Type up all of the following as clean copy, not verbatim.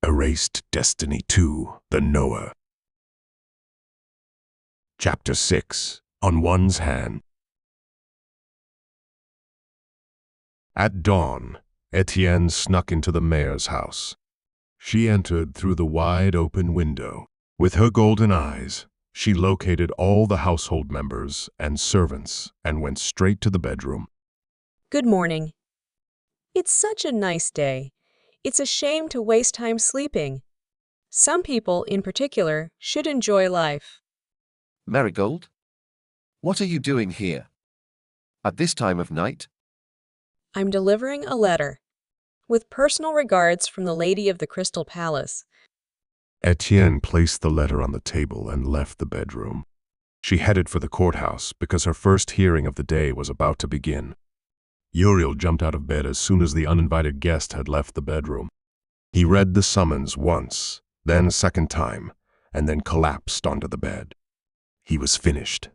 Erased Destiny 2, The Knower. Chapter 6, On One's Hand. At dawn, Etien snuck into the mayor's house. She entered through the wide-open window. With her golden eyes, she located all the household members and servants and went straight to the bedroom. Good morning. It's such a nice day. It's a shame to waste time sleeping. Some people, in particular, should enjoy life. Merigold? What are you doing here? At this time of night? I'm delivering a letter. With personal regards from the Lady of the Crystal Palace. Etien placed the letter on the table and left the bedroom. She headed for the courthouse because her first hearing of the day was about to begin. Uriel jumped out of bed as soon as the uninvited guest had left the bedroom. He read the summons once, then a second time, and then collapsed onto the bed. He was finished.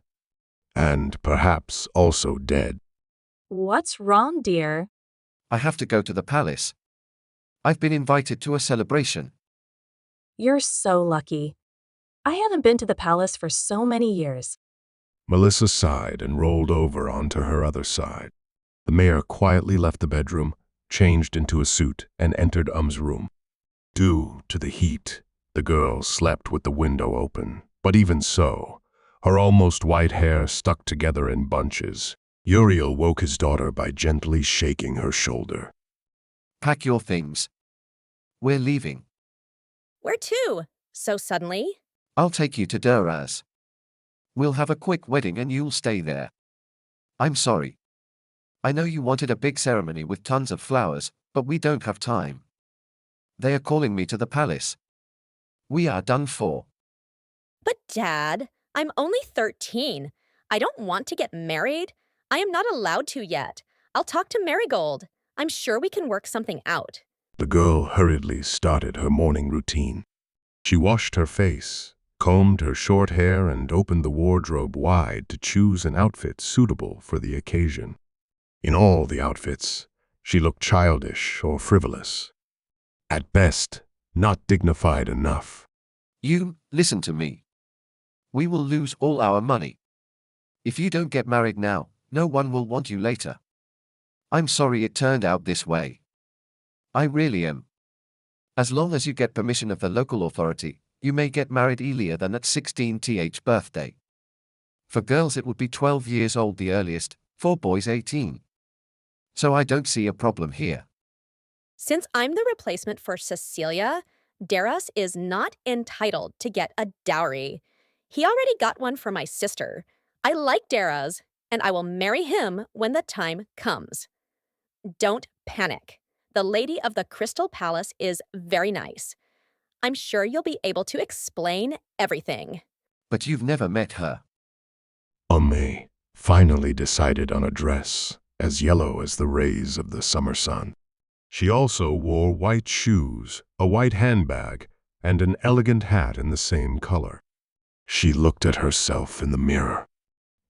And perhaps also dead. What's wrong, dear? I have to go to the palace. I've been invited to a celebration. You're so lucky. I haven't been to the palace for so many years. Melissa sighed and rolled over onto her other side. The mayor quietly left the bedroom, changed into a suit, and entered room. Due to the heat, the girl slept with the window open, but even so, her almost white hair stuck together in bunches. Uriel woke his daughter by gently shaking her shoulder. Pack your things. We're leaving. Where to? So suddenly? I'll take you to Duraz. We'll have a quick wedding and you'll stay there. I'm sorry. I know you wanted a big ceremony with tons of flowers, but we don't have time. They are calling me to the palace. We are done for. But Dad, I'm only 13. I don't want to get married. I am not allowed to yet. I'll talk to Merigold. I'm sure we can work something out. The girl hurriedly started her morning routine. She washed her face, combed her short hair, and opened the wardrobe wide to choose an outfit suitable for the occasion. In all the outfits, she looked childish or frivolous. At best, not dignified enough. You, listen to me. We will lose all our money. If you don't get married now, no one will want you later. I'm sorry it turned out this way. I really am. As long as you get permission of the local authority, you may get married earlier than at 16th birthday. For girls it would be 12 years old the earliest, for boys 18. So I don't see a problem here. Since I'm the replacement for Cecilia, Daras is not entitled to get a dowry. He already got one for my sister. I like Daras, and I will marry him when the time comes. Don't panic. The Lady of the Crystal Palace is very nice. I'm sure you'll be able to explain everything. But you've never met her. Ame finally decided on a dress as yellow as the rays of the summer sun. She also wore white shoes, a white handbag, and an elegant hat in the same color. She looked at herself in the mirror.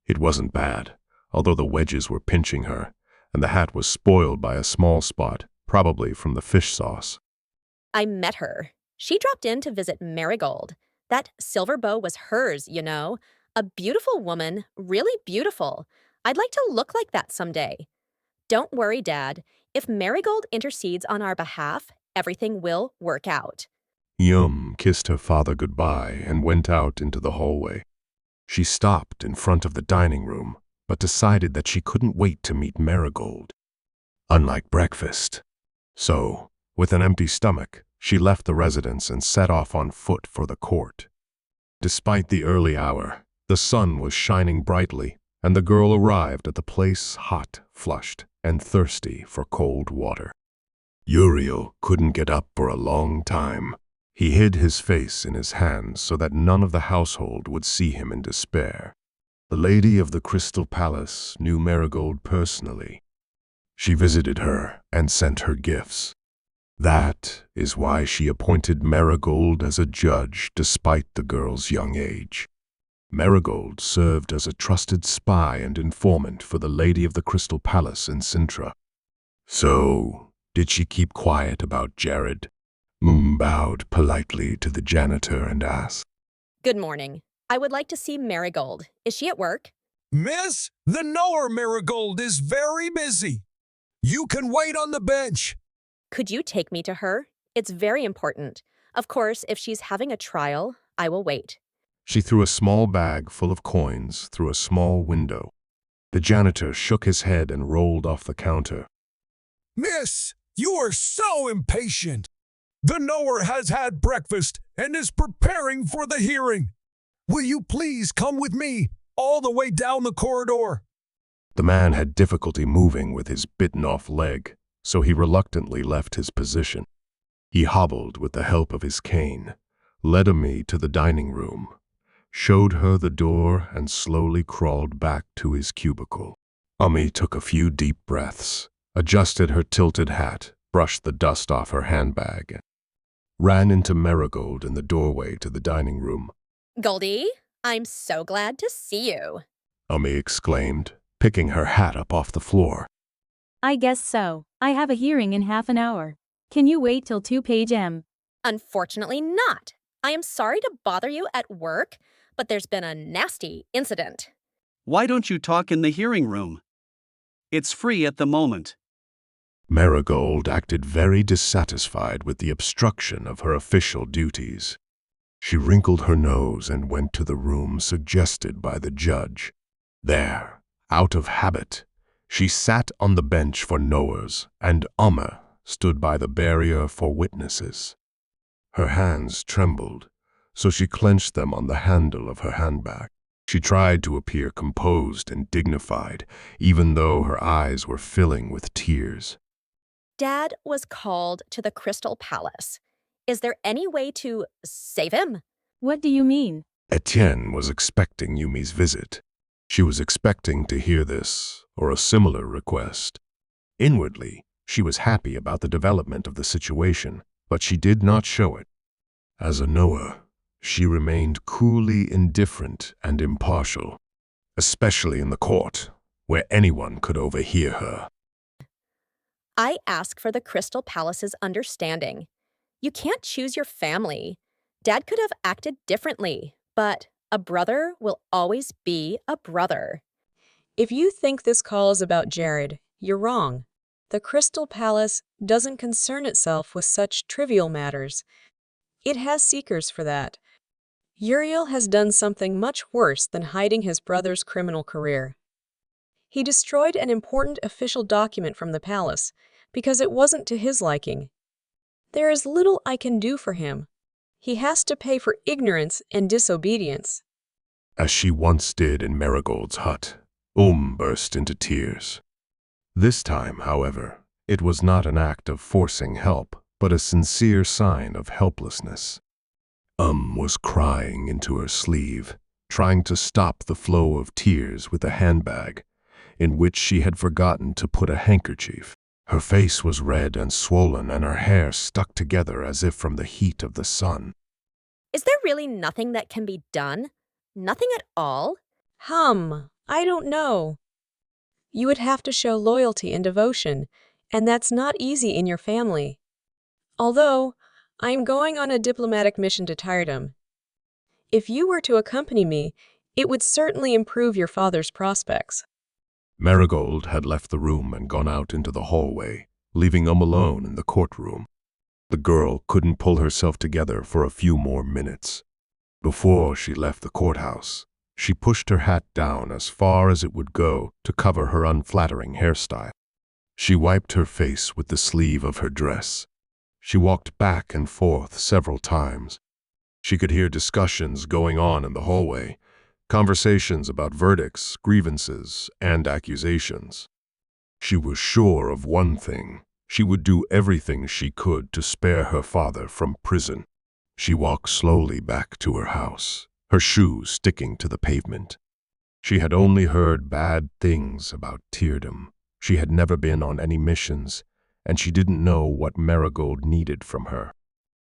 It wasn't bad, although the wedges were pinching her, and the hat was spoiled by a small spot, probably from the fish sauce. I met her. She dropped in to visit Merigold. That silver bow was hers, you know. A beautiful woman, really beautiful. I'd like to look like that someday. Don't worry, Dad. If Merigold intercedes on our behalf, everything will work out. Yum kissed her father goodbye and went out into the hallway. She stopped in front of the dining room, but decided that she couldn't wait to meet Merigold. Unlike breakfast. So, with an empty stomach, she left the residence and set off on foot for the court. Despite the early hour, the sun was shining brightly, and the girl arrived at the place hot, flushed, and thirsty for cold water. Uriel couldn't get up for a long time. He hid his face in his hands so that none of the household would see him in despair. The Lady of the Crystal Palace knew Merigold personally. She visited her and sent her gifts. That is why she appointed Merigold as a judge despite the girl's young age. Merigold served as a trusted spy and informant for the Lady of the Crystal Palace in Sintra. So, did she keep quiet about Jared? bowed politely to the janitor and asked, Good morning. I would like to see Merigold. Is she at work? Miss, the knower Merigold is very busy. You can wait on the bench. Could you take me to her? It's very important. Of course, if she's having a trial, I will wait. She threw a small bag full of coins through a small window. The janitor shook his head and rolled off the counter. Miss, you are so impatient. The knower has had breakfast and is preparing for the hearing. Will you please come with me all the way down the corridor? The man had difficulty moving with his bitten-off leg, so he reluctantly left his position. He hobbled with the help of his cane, led Ami to the dining room, showed her the door, and slowly crawled back to his cubicle. Ami took a few deep breaths, adjusted her tilted hat, brushed the dust off her handbag, and ran into Merigold in the doorway to the dining room. Goldie, I'm so glad to see you. Ami exclaimed, picking her hat up off the floor. I guess so. I have a hearing in half an hour. Can you wait till 2 p.m.? Unfortunately not. I am sorry to bother you at work, but there's been a nasty incident. Why don't you talk in the hearing room? It's free at the moment. Merigold acted very dissatisfied with the obstruction of her official duties. She wrinkled her nose and went to the room suggested by the judge. There, out of habit, she sat on the bench for knowers, and Amma stood by the barrier for witnesses. Her hands trembled, so she clenched them on the handle of her handbag. She tried to appear composed and dignified, even though her eyes were filling with tears. Dad was called to the Crystal Palace. Is there any way to save him? What do you mean? Etien was expecting Yumi's visit. She was expecting to hear this, or a similar request. Inwardly, she was happy about the development of the situation, but she did not show it. As a knower, she remained coolly indifferent and impartial, especially in the court, where anyone could overhear her. I ask for the Crystal Palace's understanding. You can't choose your family. Dad could have acted differently, but a brother will always be a brother. If you think this call is about Jared, you're wrong. The Crystal Palace doesn't concern itself with such trivial matters. It has seekers for that. Uriel has done something much worse than hiding his brother's criminal career. He destroyed an important official document from the palace because it wasn't to his liking. There is little I can do for him. He has to pay for ignorance and disobedience. As she once did in Merigold's hut, burst into tears. This time, however, it was not an act of forcing help, but a sincere sign of helplessness. Was crying into her sleeve, trying to stop the flow of tears with a handbag, in which she had forgotten to put a handkerchief. Her face was red and swollen, and her hair stuck together as if from the heat of the sun. Is there really nothing that can be done? Nothing at all? I don't know. You would have to show loyalty and devotion, and that's not easy in your family. Although, I'm going on a diplomatic mission to Tyrdom. If you were to accompany me, it would certainly improve your father's prospects. Merigold had left the room and gone out into the hallway, leaving alone in the courtroom. The girl couldn't pull herself together for a few more minutes. Before she left the courthouse, she pushed her hat down as far as it would go to cover her unflattering hairstyle. She wiped her face with the sleeve of her dress. She walked back and forth several times. She could hear discussions going on in the hallway, conversations about verdicts, grievances, and accusations. She was sure of one thing: she would do everything she could to spare her father from prison. She walked slowly back to her house, her shoes sticking to the pavement. She had only heard bad things about Tyrdom. She had never been on any missions, and she didn't know what Merigold needed from her.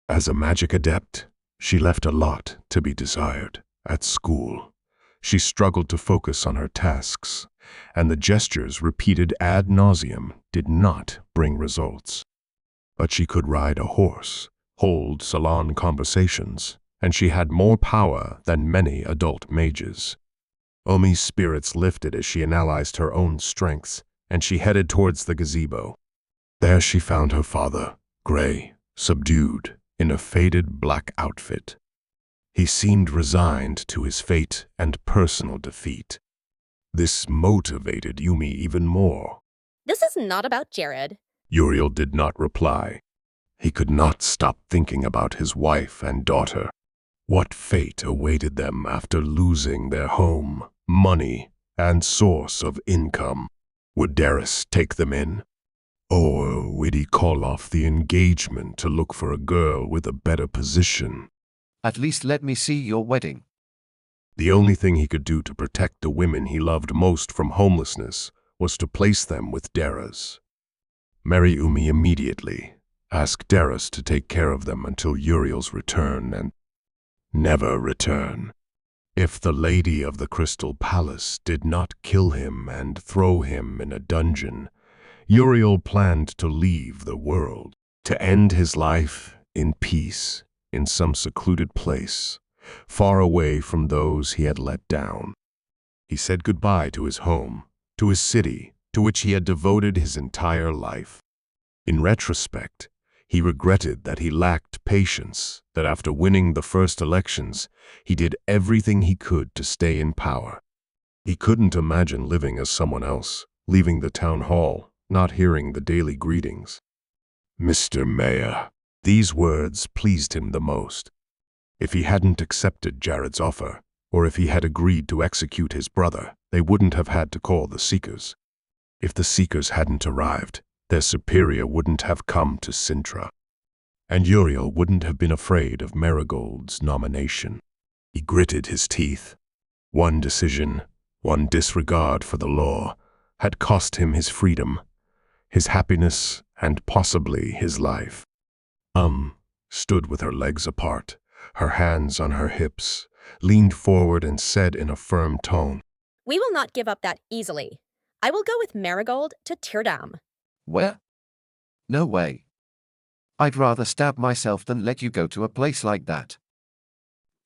As a magic adept, she left a lot to be desired. At school, she struggled to focus on her tasks, and the gestures repeated ad nauseum did not bring results. But she could ride a horse, hold salon conversations, and she had more power than many adult mages. Omi's spirits lifted as she analyzed her own strengths, and she headed towards the gazebo. There she found her father, gray, subdued, in a faded black outfit. He seemed resigned to his fate and personal defeat. This motivated Yumi even more. This is not about Jared. Uriel did not reply. He could not stop thinking about his wife and daughter. What fate awaited them after losing their home, money, and source of income? Would Darius take them in? Or would he call off the engagement to look for a girl with a better position? At least let me see your wedding. The only thing he could do to protect the women he loved most from homelessness was to place them with Darius. Umi immediately asked Darius to take care of them until Uriel's return and never return. If the Lady of the Crystal Palace did not kill him and throw him in a dungeon, Uriel planned to leave the world, to end his life in peace in some secluded place, far away from those he had let down. He said goodbye to his home, to his city, to which he had devoted his entire life. In retrospect, he regretted that he lacked patience, that after winning the first elections, he did everything he could to stay in power. He couldn't imagine living as someone else, leaving the town hall, not hearing the daily greetings. Mr. Mayor. These words pleased him the most. If he hadn't accepted Jared's offer, or if he had agreed to execute his brother, they wouldn't have had to call the Seekers. If the Seekers hadn't arrived, their superior wouldn't have come to Sintra. And Uriel wouldn't have been afraid of Merigold's nomination. He gritted his teeth. One decision, one disregard for the law, had cost him his freedom, his happiness, and possibly his life. Stood with her legs apart, her hands on her hips, leaned forward and said in a firm tone, We will not give up that easily. I will go with Merigold to Teardam. Where? No way. I'd rather stab myself than let you go to a place like that.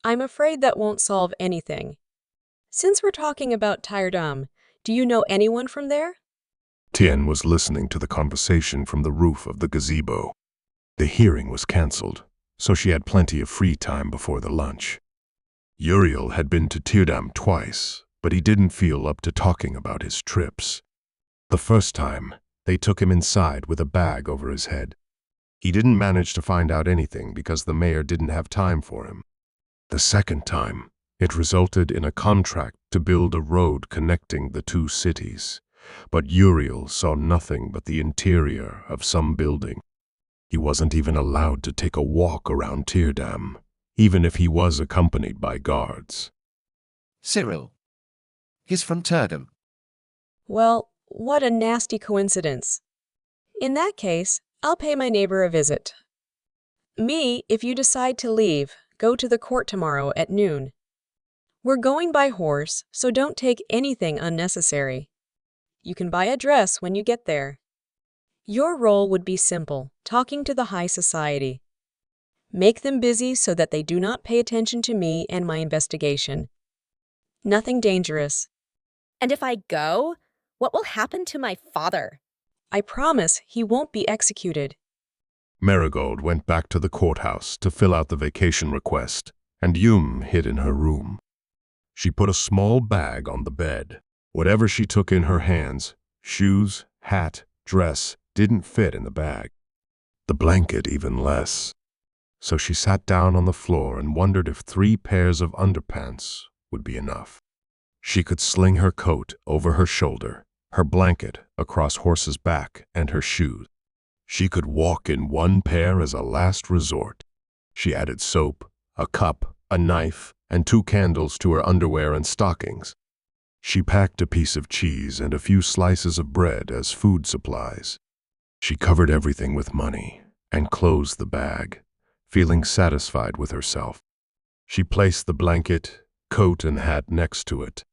I'm afraid that won't solve anything. Since we're talking about Teardam, do you know anyone from there? Etien was listening to the conversation from the roof of the gazebo. The hearing was cancelled, so she had plenty of free time before the lunch. Uriel had been to Teardam twice, but he didn't feel up to talking about his trips. The first time, they took him inside with a bag over his head. He didn't manage to find out anything because the mayor didn't have time for him. The second time, it resulted in a contract to build a road connecting the two cities, but Uriel saw nothing but the interior of some building. He wasn't even allowed to take a walk around Teardam, even if he was accompanied by guards. Cyril. He's from Teardam. Well, what a nasty coincidence. In that case, I'll pay my neighbor a visit. Me, if you decide to leave, go to the court tomorrow at noon. We're going by horse, so don't take anything unnecessary. You can buy a dress when you get there. Your role would be simple, talking to the high society. Make them busy so that they do not pay attention to me and my investigation. Nothing dangerous. And if I go, what will happen to my father? I promise he won't be executed. Merigold went back to the courthouse to fill out the vacation request, and hid in her room. She put a small bag on the bed. Whatever she took in her hands, shoes, hat, dress, didn't fit in the bag. The blanket even less. So she sat down on the floor and wondered if 3 pairs of underpants would be enough. She could sling her coat over her shoulder, her blanket across Horse's back, and her shoes. She could walk in 1 pair as a last resort. She added soap, a cup, a knife, and 2 candles to her underwear and stockings. She packed a piece of cheese and a few slices of bread as food supplies. She covered everything with money and closed the bag, feeling satisfied with herself. She placed the blanket, coat, and hat next to it.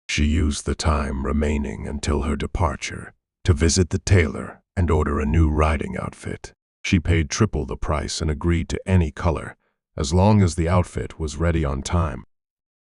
She used the time remaining until her departure to visit the tailor and order a new riding outfit. She paid triple the price and agreed to any color, as long as the outfit was ready on time.